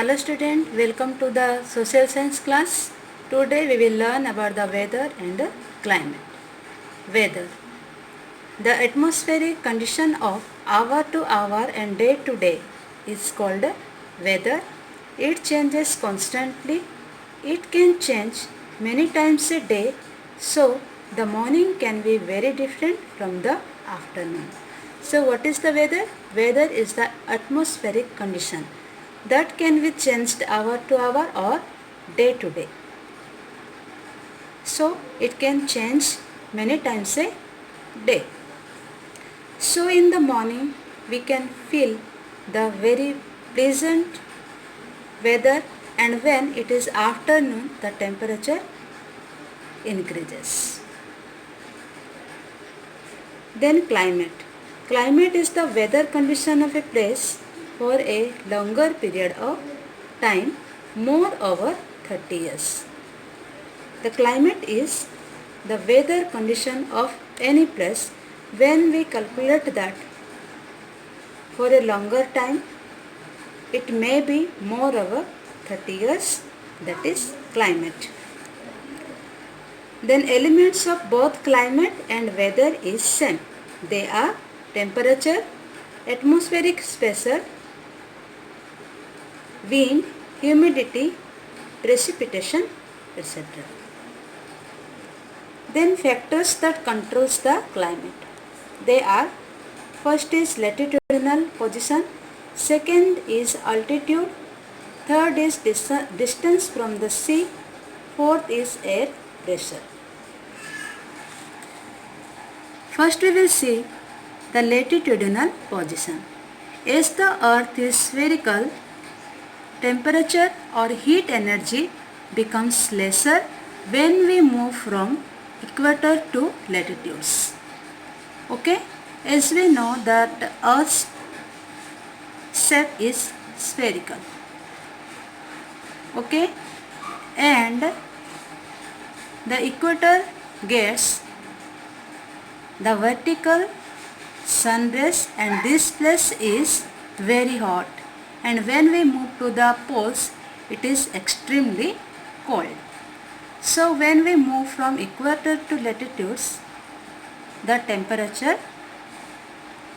Hello student, welcome to the social science class. Today we will learn about the weather and climate. Weather. The atmospheric condition of hour to hour and day to day is called weather. It changes constantly. It can change many times a day, so the morning can be very different from the afternoon. So what is the weather? Weather is the atmospheric condition that can be changed hour to hour or day to day. So it can change many times a day. So in the morning we can feel the very pleasant weather, and when it is afternoon the temperature increases. Then climate. Climate is the weather condition of a place for a longer period of time, more over 30 years. The climate is the weather condition of any place when we calculate that for a longer time, it may be more over 30 years, that is climate. Then elements of both climate and weather is same. They are temperature, atmospheric pressure, wind, humidity, precipitation, etc. Then factors that controls the climate. They are: first is latitudinal position, second is altitude, third is distance from the sea, fourth is air pressure. First we will see the latitudinal position. As the earth is spherical, temperature or heat energy becomes lesser when we move from equator to latitudes. Okay, as we know that Earth's shape is spherical. Okay, and the equator gets the vertical sun rays, and this place is very hot, and when we move to the poles it is extremely cold. So when we move from equator to latitudes, the temperature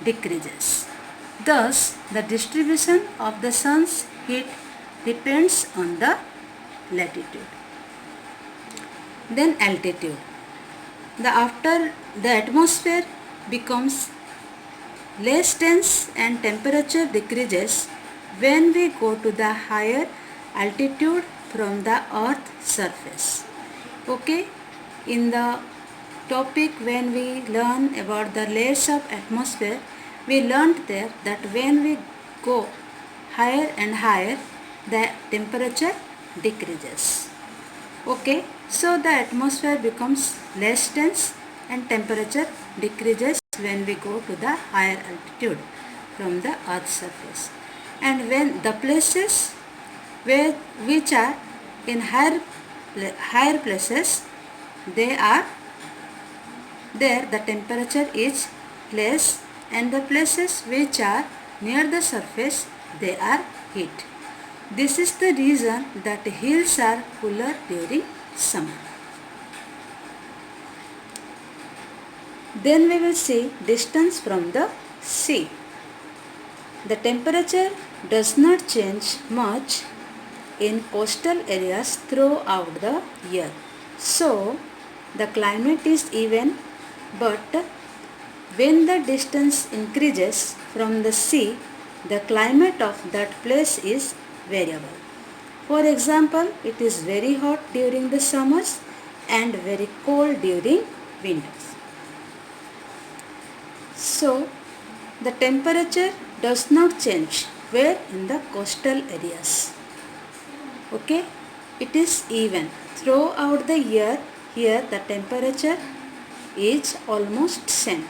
decreases. Thus, the distribution of the sun's heat depends on the latitude. Then altitude. After the atmosphere becomes less dense and temperature decreases when we go to the higher altitude from the earth's surface. Okay, in the topic when we learn about the layers of atmosphere, we learned there that when we go higher and higher, the temperature decreases. Okay, so the atmosphere becomes less dense and temperature decreases when we go to the higher altitude from the earth's surface. And when the places which are in higher places, they are there the temperature is less, and the places which are near the surface, they are heat. This is the reason that hills are cooler during summer. Then we will see distance from the sea. The temperature does not change much in coastal areas throughout the year. So, the climate is even, but when the distance increases from the sea, the climate of that place is variable. For example, it is very hot during the summers and very cold during winters. So, the temperature does not change where in the coastal areas. Okay, it is even throughout the year. Here the temperature is almost same.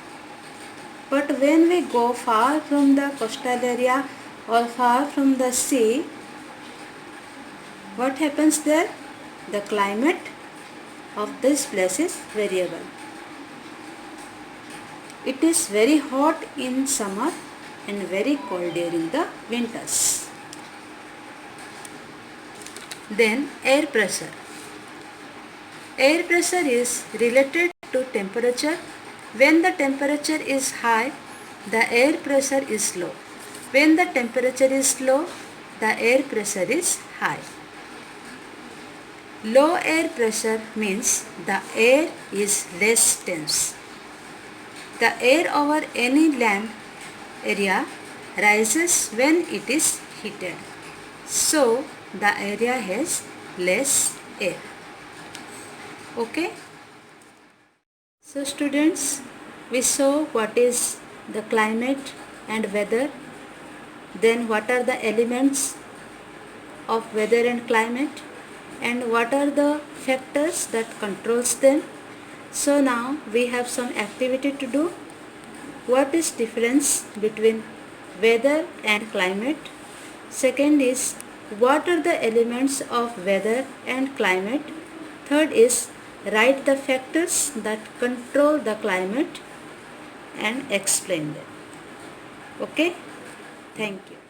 But when we go far from the coastal area or far from the sea, what happens there? The climate of this place is variable. It is very hot in summer and very cold during the winters. Then air pressure. Air pressure is related to temperature. When the temperature is high, the air pressure is low. When the temperature is low, the air pressure is high. Low air pressure means the air is less dense. The air over any land area rises when it is heated. So, the area has less air. Okay? So, students, we saw what is the climate and weather. Then what are the elements of weather and climate, and what are the factors that controls them. So now we have some activity to do. What is difference between weather and climate? Second is, what are the elements of weather and climate? Third is, write the factors that control the climate and explain them. Okay? Thank you.